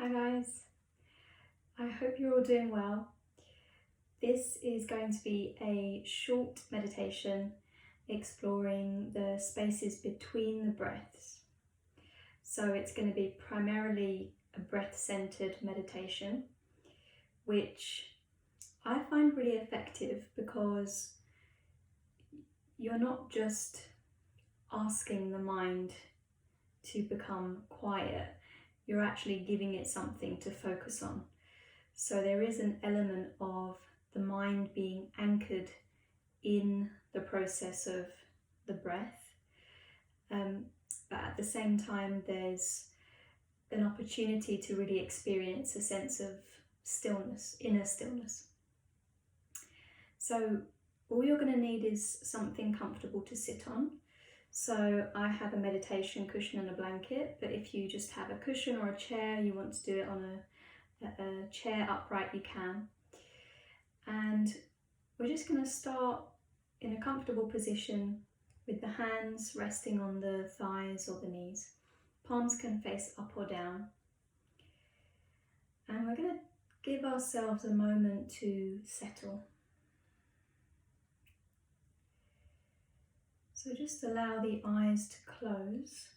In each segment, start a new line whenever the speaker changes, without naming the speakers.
Hi guys, I hope you're all doing well. This is going to be a short meditation exploring the spaces between the breaths. So it's going to be primarily a breath-centered meditation, which I find really effective because you're not just asking the mind to become quiet, you're actually giving it something to focus on. So there is an element of the mind being anchored in the process of the breath, but at the same time there's an opportunity to really experience a sense of stillness, inner stillness. So all you're going to need is something comfortable to sit on. So I have a meditation cushion and a blanket, but if you just have a cushion or a chair, you want to do it on a chair upright, you can. And we're just going to start in a comfortable position with the hands resting on the thighs or the knees. Palms can face up or down. And we're going to give ourselves a moment to settle. So just allow the eyes to close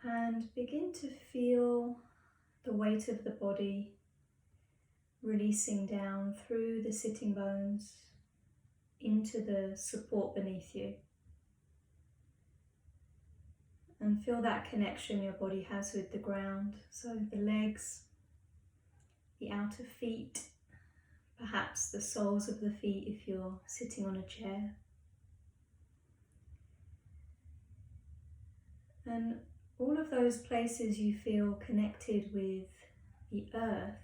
and begin to feel the weight of the body releasing down through the sitting bones into the support beneath you. And feel that connection your body has with the ground. So the legs, the outer feet, perhaps the soles of the feet if you're sitting on a chair. And all of those places you feel connected with the earth,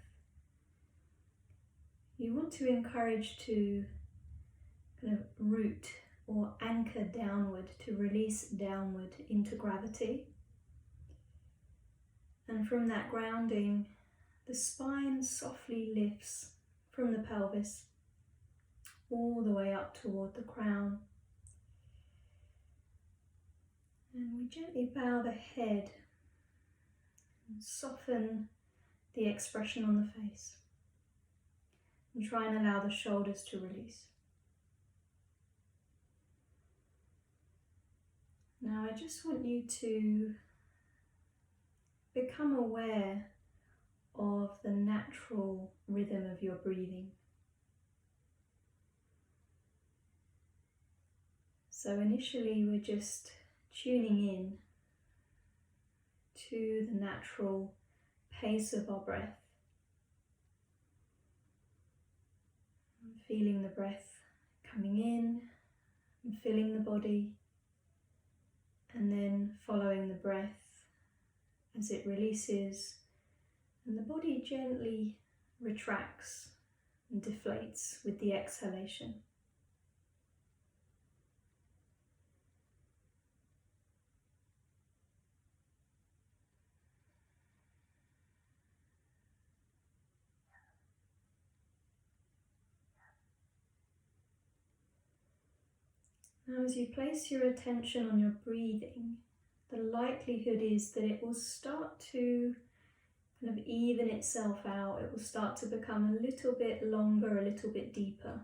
you want to encourage to kind of root or anchor downward, to release downward into gravity. And from that grounding, the spine softly lifts from the pelvis all the way up toward the crown. And we gently bow the head and soften the expression on the face. And try and allow the shoulders to release. Now I just want you to become aware of the natural rhythm of your breathing. So initially we're just tuning in to the natural pace of our breath. Feeling the breath coming in and filling the body, and then following the breath as it releases and the body gently retracts and deflates with the exhalation. Now as you place your attention on your breathing, the likelihood is that it will start to kind of even itself out. It will start to become a little bit longer, a little bit deeper.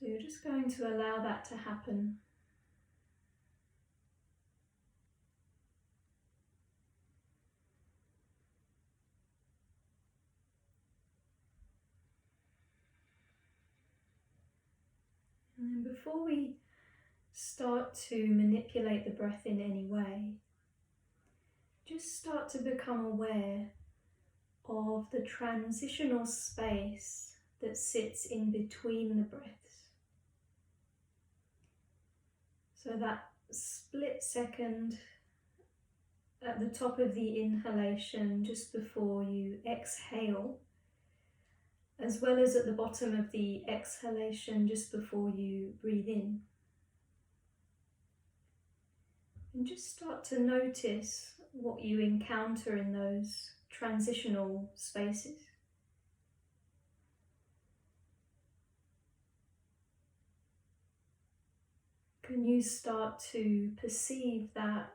So you're just going to allow that to happen. And then before we start to manipulate the breath in any way, just start to become aware of the transitional space that sits in between the breaths. So that split second at the top of the inhalation just before you exhale, as well as at the bottom of the exhalation just before you breathe in. And just start to notice what you encounter in those transitional spaces. can you start to perceive that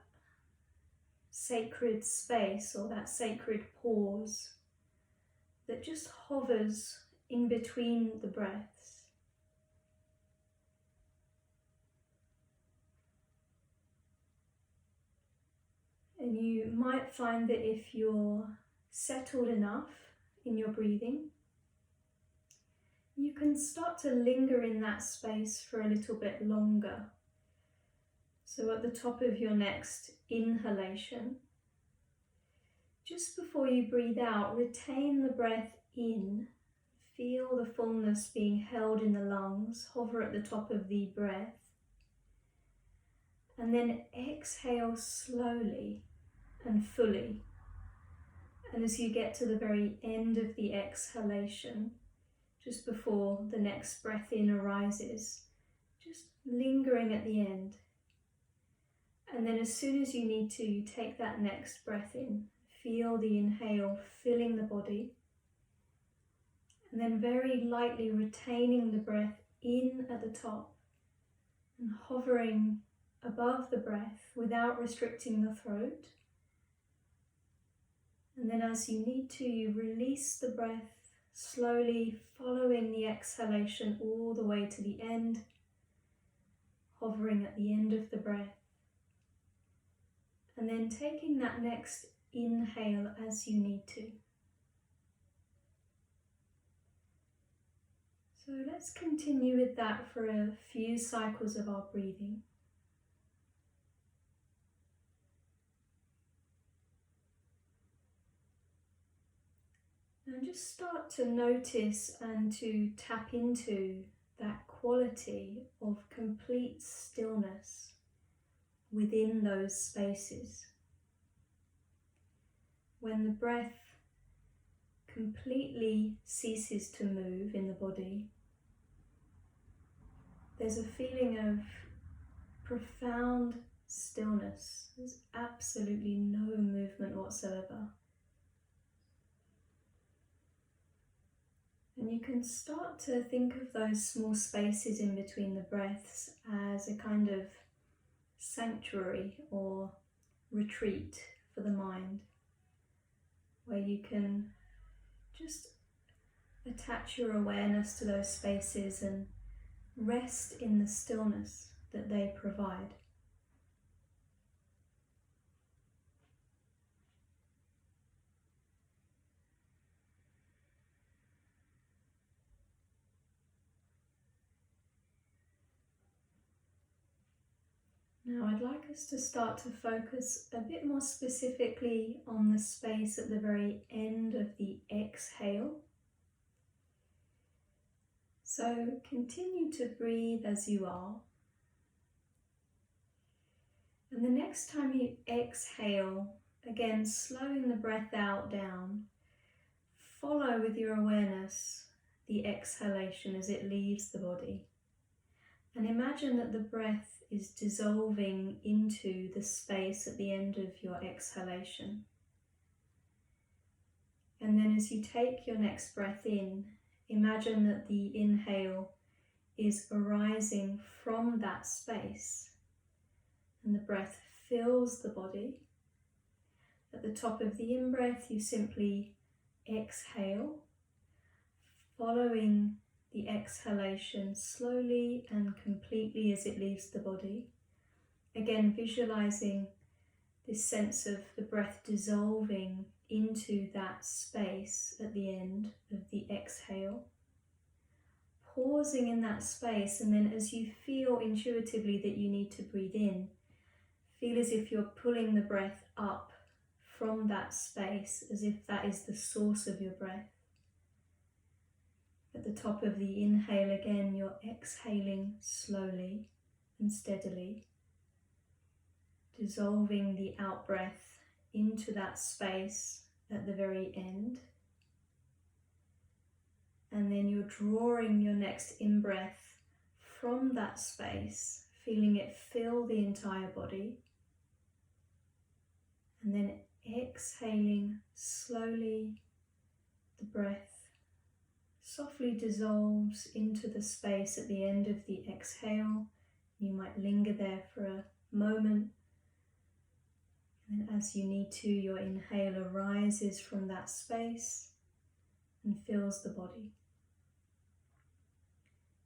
sacred space or that sacred pause that just hovers in between the breaths? And you might find that if you're settled enough in your breathing, you can start to linger in that space for a little bit longer. So at the top of your next inhalation, just before you breathe out, retain the breath in. Feel the fullness being held in the lungs, hover at the top of the breath. And then exhale slowly and fully. And as you get to the very end of the exhalation, just before the next breath in arises, just lingering at the end. And then as soon as you need to, take that next breath in. Feel the inhale filling the body. And then very lightly retaining the breath in at the top and hovering above the breath without restricting the throat. And then as you need to, you release the breath slowly, following the exhalation all the way to the end, hovering at the end of the breath. And then taking that next inhale as you need to. So let's continue with that for a few cycles of our breathing. And just start to notice and to tap into that quality of complete stillness within those spaces. When the breath completely ceases to move in the body, there's a feeling of profound stillness. There's absolutely no movement whatsoever. And you can start to think of those small spaces in between the breaths as a kind of sanctuary or retreat for the mind, where you can just attach your awareness to those spaces and rest in the stillness that they provide. Now I'd like us to start to focus a bit more specifically on the space at the very end of the exhale. So continue to breathe as you are. And the next time you exhale, again slowing the breath out down, follow with your awareness the exhalation as it leaves the body. And imagine that the breath is dissolving into the space at the end of your exhalation. And then as you take your next breath in, imagine that the inhale is arising from that space and the breath fills the body. At the top of the in-breath, you simply exhale, following the exhalation slowly and completely as it leaves the body. Again, visualizing this sense of the breath dissolving into that space at the end of the exhale. Pausing in that space, and then as you feel intuitively that you need to breathe in, feel as if you're pulling the breath up from that space, as if that is the source of your breath. At the top of the inhale again, you're exhaling slowly and steadily, dissolving the out-breath into that space at the very end. And then you're drawing your next in-breath from that space, feeling it fill the entire body. And then exhaling slowly, the breath softly dissolves into the space at the end of the exhale, You might linger there for a moment, and as you need to, your inhaler rises from that space and fills the body.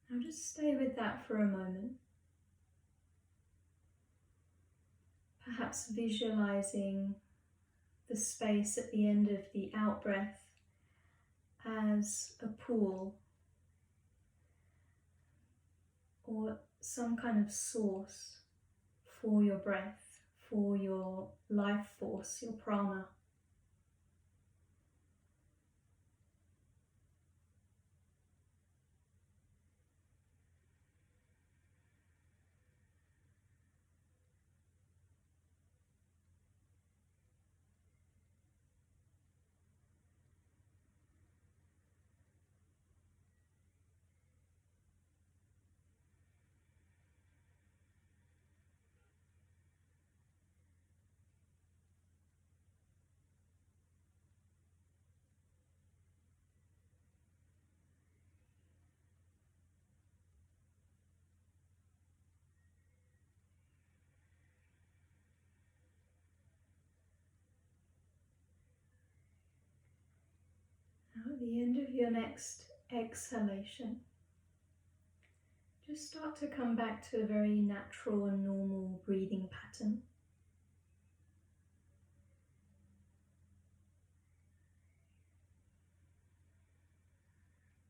Now just stay with that for a moment. Perhaps visualizing the space at the end of the out-breath as a pool or some kind of source for your breath, for your life force, your prana. Now at the end of your next exhalation, just start to come back to a very natural and normal breathing pattern.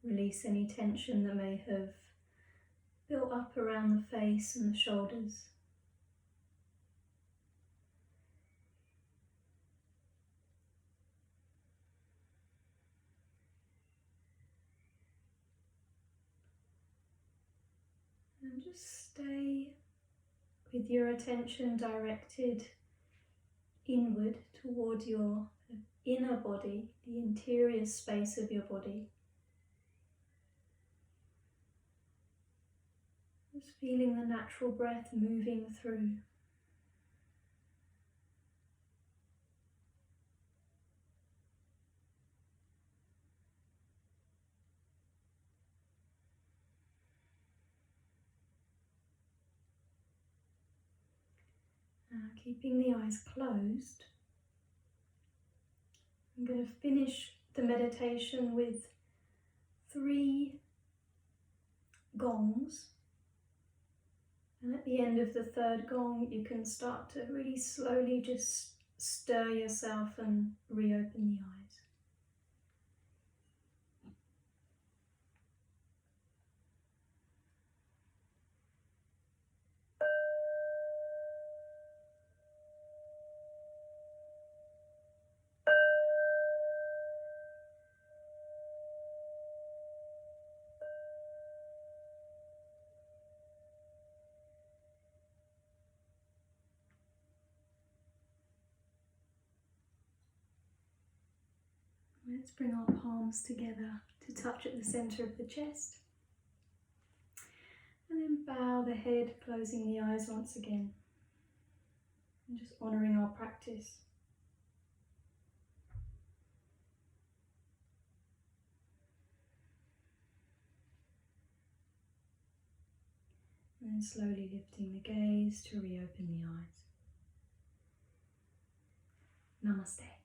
Release any tension that may have built up around the face and the shoulders. And just stay with your attention directed inward toward your inner body, the interior space of your body. Just feeling the natural breath moving through. Now, keeping the eyes closed, I'm going to finish the meditation with 3 gongs. And at the end of the 3rd gong, you can start to really slowly just stir yourself and reopen the eyes. Let's bring our palms together to touch at the center of the chest. And then bow the head, closing the eyes once again. And just honoring our practice. And then slowly lifting the gaze to reopen the eyes. Namaste.